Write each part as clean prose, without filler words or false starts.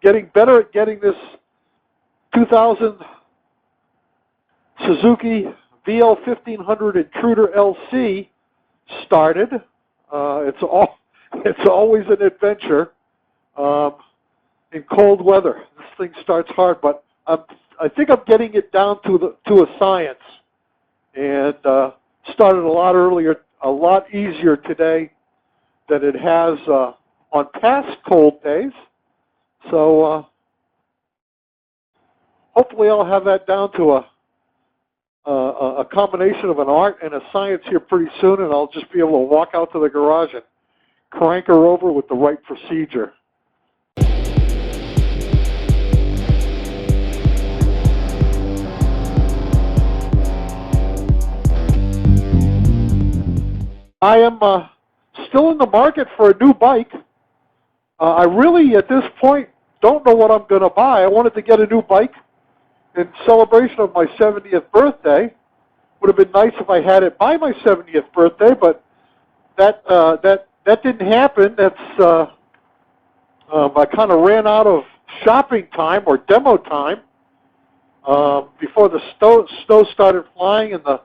getting better at getting this 2000 Suzuki VL1500 Intruder LC started. It's always an adventure in cold weather. This thing starts hard, but I think I'm getting it down to a science, and started a lot earlier, a lot easier today than it has on past cold days. So hopefully I'll have that down to a combination of an art and a science here pretty soon, and I'll just be able to walk out to the garage and crank her over with the right procedure. I am still in the market for a new bike. I really, at this point, don't know what I'm going to buy. I wanted to get a new bike in celebration of my 70th birthday. Would have been nice if I had it by my 70th birthday, but that didn't happen. That's I kind of ran out of shopping time or demo time before the snow started flying and the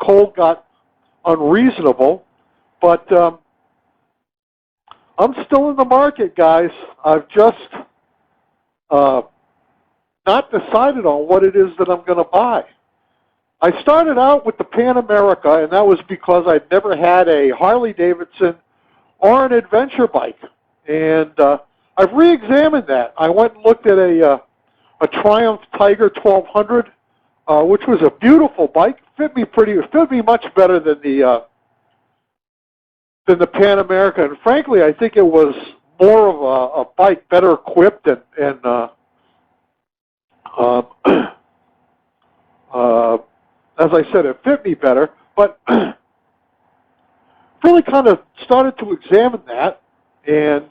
cold got unreasonable. But I'm still in the market, guys. I've just not decided on what it is that I'm going to buy. I started out with the Pan America, and that was because I'd never had a Harley-Davidson or an adventure bike. And I've re-examined that. I went and looked at a Triumph Tiger 1200, which was a beautiful bike. Fit me much better than the Pan America. And frankly, I think it was more of a bike, better equipped, and as I said, it fit me better. But really kind of started to examine that, and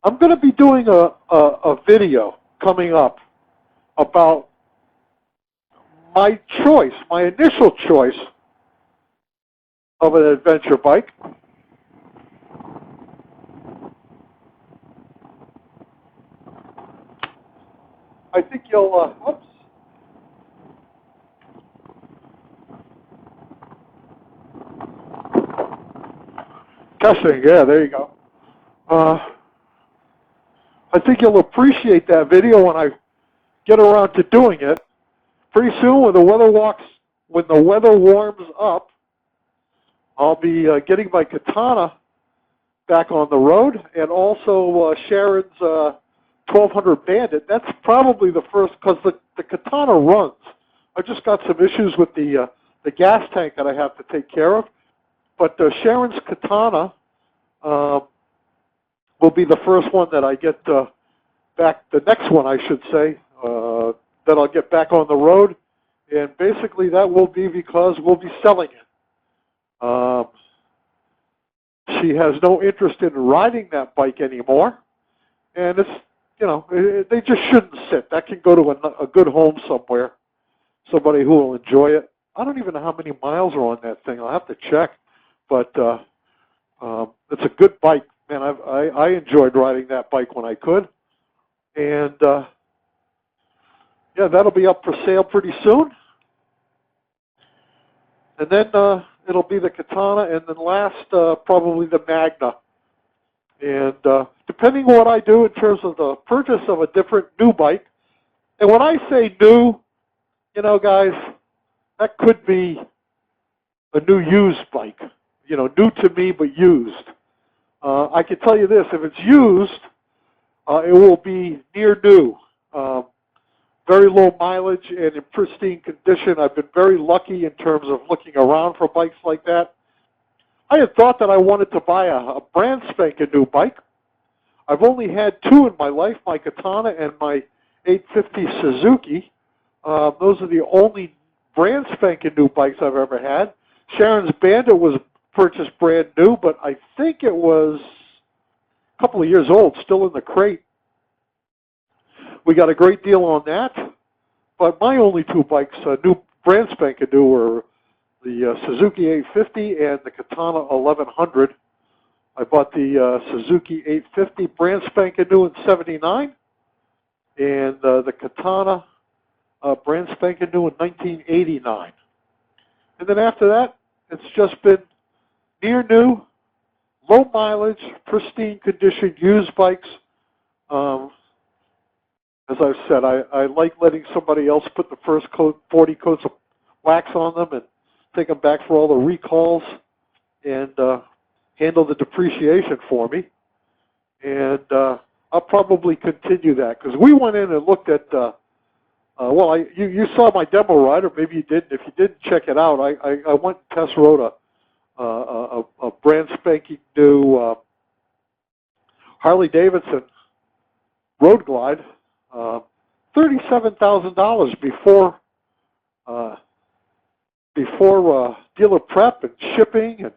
I'm going to be doing a video coming up about my choice, my initial choice of an adventure bike. I think you'll, oops. Testing, yeah, there you go. I think you'll appreciate that video when I get around to doing it. Pretty soon, when the weather warms up, I'll be getting my Katana back on the road, and also Sharon's 1200 Bandit. That's probably the first, because the Katana runs. I just got some issues with the gas tank that I have to take care of. But Sharon's Katana will be the first one that I get back, the next one I should say, that I'll get back on the road. And basically that will be because we'll be selling it. She has no interest in riding that bike anymore. And it's, you know, they just shouldn't sit. That can go to a good home somewhere, somebody who will enjoy it. I don't even know how many miles are on that thing. I'll have to check. But it's a good bike, man. I enjoyed riding that bike when I could, and yeah, that'll be up for sale pretty soon. And then it'll be the Katana, and then last probably the Magna. And depending on what I do in terms of the purchase of a different new bike, and when I say new, you know, guys, that could be a new used bike. You know, new to me, but used. I can tell you this, if it's used, it will be near new. Very low mileage and in pristine condition. I've been very lucky in terms of looking around for bikes like that. I had thought that I wanted to buy a brand spanking new bike. I've only had two in my life, my Katana and my 850 Suzuki. Those are the only brand spanking new bikes I've ever had. Sharon's Bandit was purchased brand new, but I think it was a couple of years old, still in the crate. We got a great deal on that, but my only two bikes, new brand spanking new, were the Suzuki 850 and the Katana 1100. I bought the Suzuki 850 brand spanking new in '79, and the Katana, brand spanking new in 1989. And then after that, it's just been near new, low mileage, pristine condition, used bikes. As I've said, I like letting somebody else put the first 40 coats of wax on them and take them back for all the recalls and handle the depreciation for me. And I'll probably continue that because we went in and looked at, well, you saw my demo ride, or maybe you didn't. If you didn't, check it out. I went and test rode a brand spanking new Harley Davidson Road Glide, $37,000 before dealer prep and shipping. And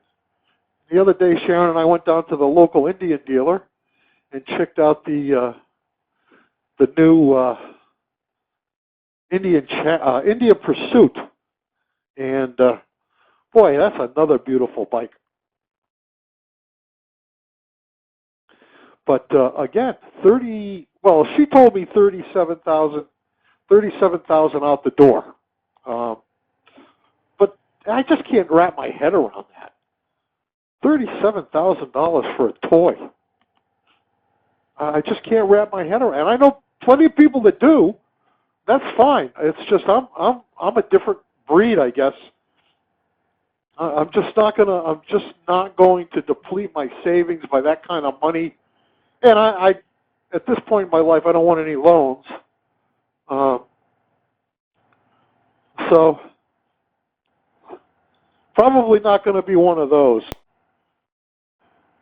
the other day, Sharon and I went down to the local Indian dealer and checked out the new Indian Pursuit, and boy, that's another beautiful bike. But again, well, she told me 37,000 out the door. But I just can't wrap my head around that. $37,000 for a toy. I just can't wrap my head around. And I know plenty of people that do. That's fine. It's just I'm a different breed, I guess. I'm just not going to deplete my savings by that kind of money. And I at this point in my life, I don't want any loans. So probably not going to be one of those.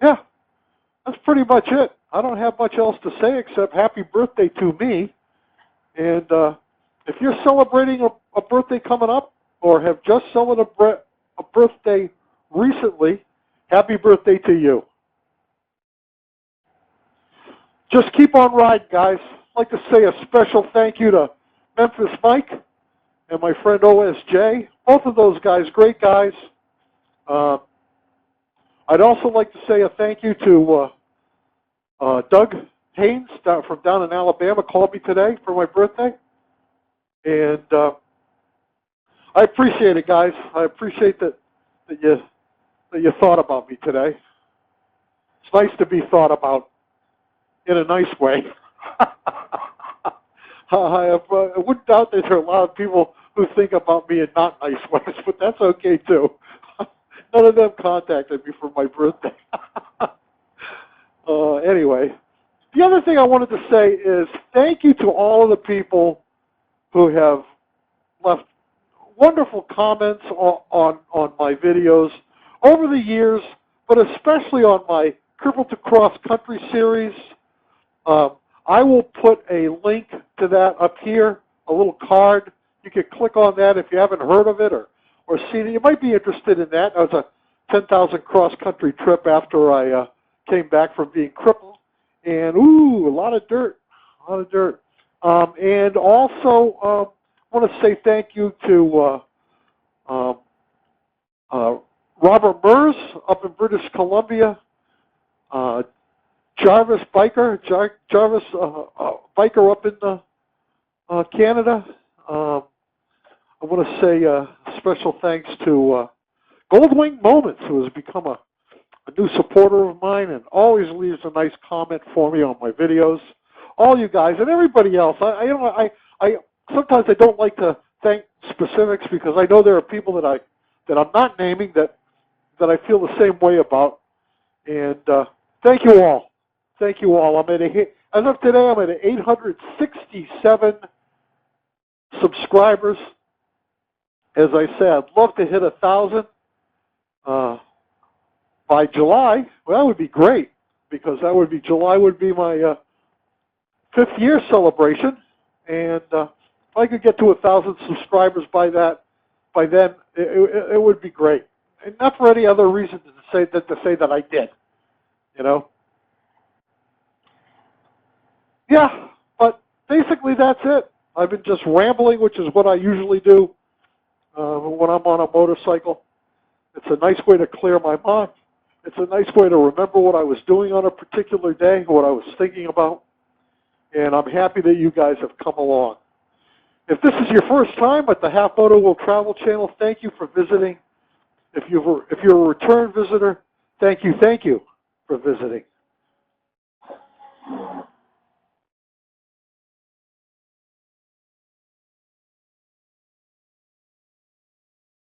Yeah, that's pretty much it. I don't have much else to say except happy birthday to me. And if you're celebrating a birthday coming up or have just celebrated a birthday recently, happy birthday to you. Just keep on riding, guys. I'd like to say a special thank you to Memphis Mike and my friend OSJ. Both of those guys, great guys. I'd also like to say a thank you to Doug Haynes from down in Alabama. Called me today for my birthday. And I appreciate it, guys. I appreciate that you thought about me today. It's nice to be thought about in a nice way. I wouldn't doubt that there are a lot of people who think about me in not nice ways, but that's okay too. None of them contacted me for my birthday. Anyway, the other thing I wanted to say is thank you to all of the people who have left wonderful comments on my videos over the years, but especially on my Crippled to Cross Country series. I will put a link to that up here, a little card. You can click on that if you haven't heard of it or seen it. You might be interested in that. That was a 10,000 cross-country trip after I came back from being crippled. And, ooh, a lot of dirt, and also, I want to say thank you to Robert Mers up in British Columbia, Jarvis Biker up in Canada. I want to say special thanks to Goldwing Moments, who has become a new supporter of mine and always leaves a nice comment for me on my videos. All you guys and everybody else. I sometimes I don't like to thank specifics because I know there are people that I'm not naming that I feel the same way about. And thank you all. Thank you all. As of today, I'm at 867 subscribers. As I said, I'd love to hit 1,000 by July. Well, that would be great because July would be my 5th year celebration, and if I could get to 1,000 subscribers by then, it would be great. And not for any other reason to say that I did, you know. Yeah, but basically that's it. I've been just rambling, which is what I usually do when I'm on a motorcycle. It's a nice way to clear my mind. It's a nice way to remember what I was doing on a particular day, what I was thinking about. and I'm happy that you guys have come along. If this is your first time at the Half Moto World Travel Channel, thank you for visiting. If you're a return visitor, thank you for visiting.